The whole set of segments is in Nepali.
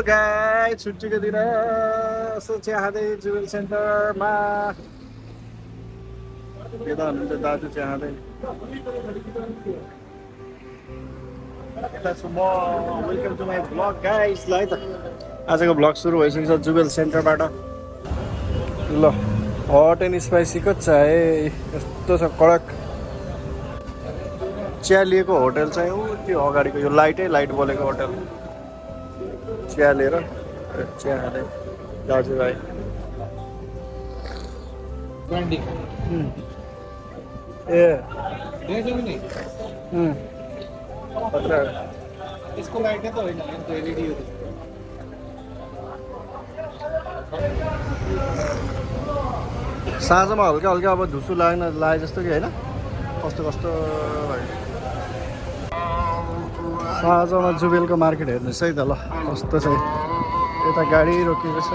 गाइस छुट्टीको दिन यसो चिया खाँदै जुवेल सेन्टरमा के त हुनुहुन्छ दाजु चिया खाँदै यता छु म welcome to my vlog guys ल है त आजको भ्लग सुरु भइसकेको छ जुवेल सेन्टरबाट ल हट एन्ड स्पाइसीको चाय यस्तो छ कडक चिया लिएको होटल चाहिँ ऊ त्यो अगाडिको यो लाइट बोलेको होटल चिया लिएर चिया खाँदै दाजुभाइ ए इसको लाइट है तो एलईडी हो साँझमा हल्का हल्का अब धुसु लागे जस्तो कि होइन कस्तो कस्तो भयो साँझमा जुबेलको मार्केट हेर्नुहोस् है त ल कस्तो छ यता गाडी रोकिएको छ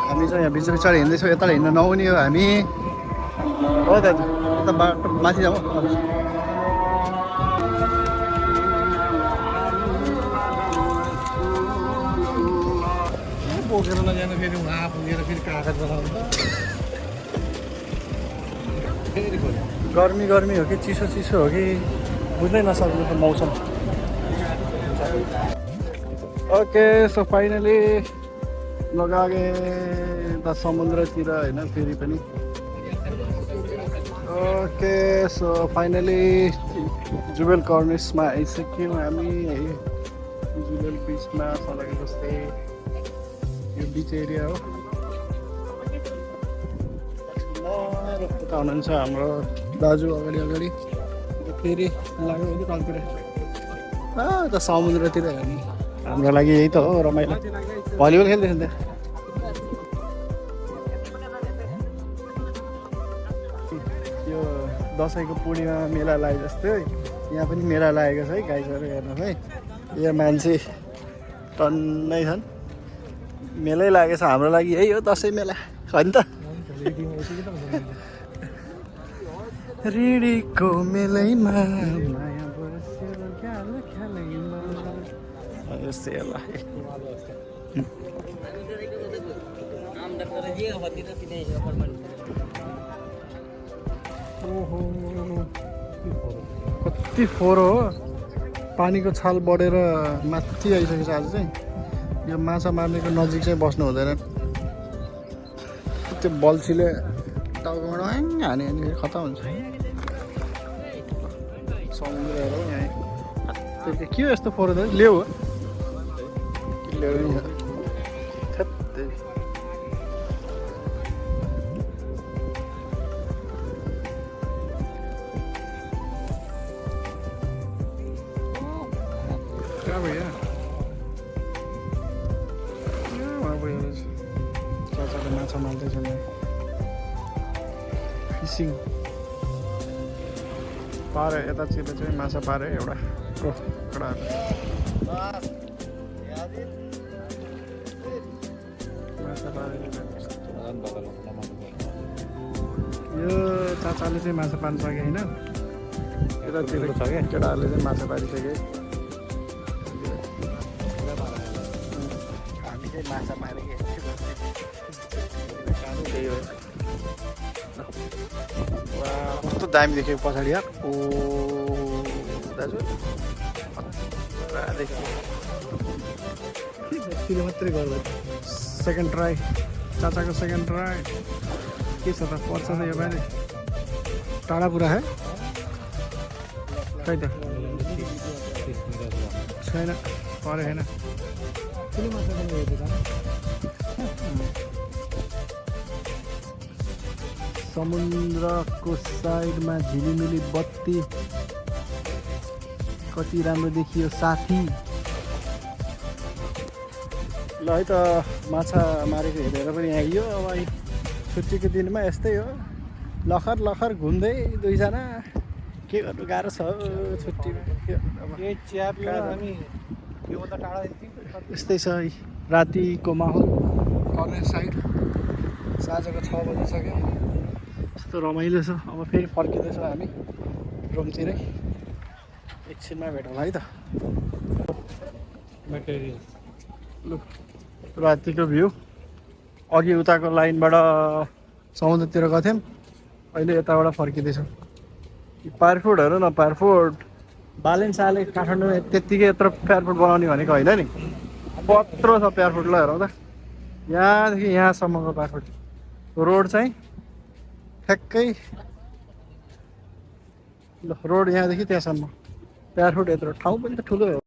हामी चाहिँ यहाँ बिचबिचमा हिँड्दैछौँ यता हिँड्न नहुने हो हामी हो दाजु यता बाटो माथि जाउँ बोकेर नजानु फेरि उहाँ पुगेर फेरि कागज बनाउनु गर्मी हो कि चिसो हो कि बुझ्नै नसक्नु त मौसम ओके सो फाइनली लगागे त समुद्रतिर होइन फेरि पनि ओके सो फाइनली जुवेल कर्निसमा आइसक्यौँ हामी है जुवेल बिचमा सडक जस्तै यो बिच एरिया हो उता हुनुहुन्छ हाम्रो दाजु अगाडि फेरि लाग्यो भने कलतिर त समुद्रतिर हेर्नु हाम्रो लागि यही त हो रमाइलो भलिबल खेल्दैछ नि यो दसैँको पूर्णिमा मेला लागे जस्तै यहाँ पनि मेला लागेको छ है गाइजहरू हेर्नुहोस् है यहाँ मान्छे टन्नै छन् मेलै लागेछ हाम्रो लागि यही हो दसैँ मेला होइन त रिडीको मेलैमा माया बस्यो गालो खेलैमा यस्तै होला ओहो कति फोहोर हो पानीको छाल बढेर माथि आइसकेको छ आज चाहिँ यो माछा मार्नेको नजिक चाहिँ बस्नु हुँदैन त्यो बल्छीले टाउकोबाट हाने अनि खतम हुन्छ समुद्रहरू यहाँ के हो यस्तो फोहोर त लेउ हो लेउ चाचाले माछा मार्दैछन् फिसिङ पारे यतातिर चाहिँ माछा पारे एउटा कडा माछा पारे यो चाचाले चाहिँ माछा पार्न सक्यो होइन यतातिर छ क्या केटाहरूले चाहिँ माछा पारिसके हामी चाहिँ माछा मारेको त्यही हो कस्तो दामी देख्यो पछाडि यार ओ दाजु देख्यो मात्रै गर्दा सेकेन्ड ट्राई चाचाको सेकेन्ड ट्राई के छ त पर्छ त यो बारे टाढा पुरा है खै त छैन परे होइन समुद्रको साइडमा झिलिमिली बत्ती कति राम्रो देखियो साथी ल है त माछा मारेको हेरेर पनि आइयो अब छुट्टीको दिनमा यस्तै हो लखर घुम्दै दुईजना के गर्नु गाह्रो छ छुट्टीमा यस्तै छ रातिको माहौल कर्नर साइड साँझको 6 बजिसक्यो यस्तो रमाइलो छ अब फेरि फर्किँदैछौँ हामी रुमतिरै एकछिनमा भेटौँला है त लु रातिको भ्यू अघि उताको लाइनबाट समुद्रतिर गथ्यौँ अहिले यताबाट फर्किँदैछौँ पायरफुट हेर न पायरफुट बालेन्साले काठमाडौँमा त्यत्तिकै यत्रो प्यारफुट बनाउने भनेको होइन नि कत्रो छ प्यारफुट ल हेरौँ त यहाँदेखि यहाँसम्मको प्यारफुट रोड चाहिँ ठ्याक्कै ल रोड यहाँदेखि त्यहाँसम्म प्यारफुट यत्रो ठाउँ पनि त ठुलो हो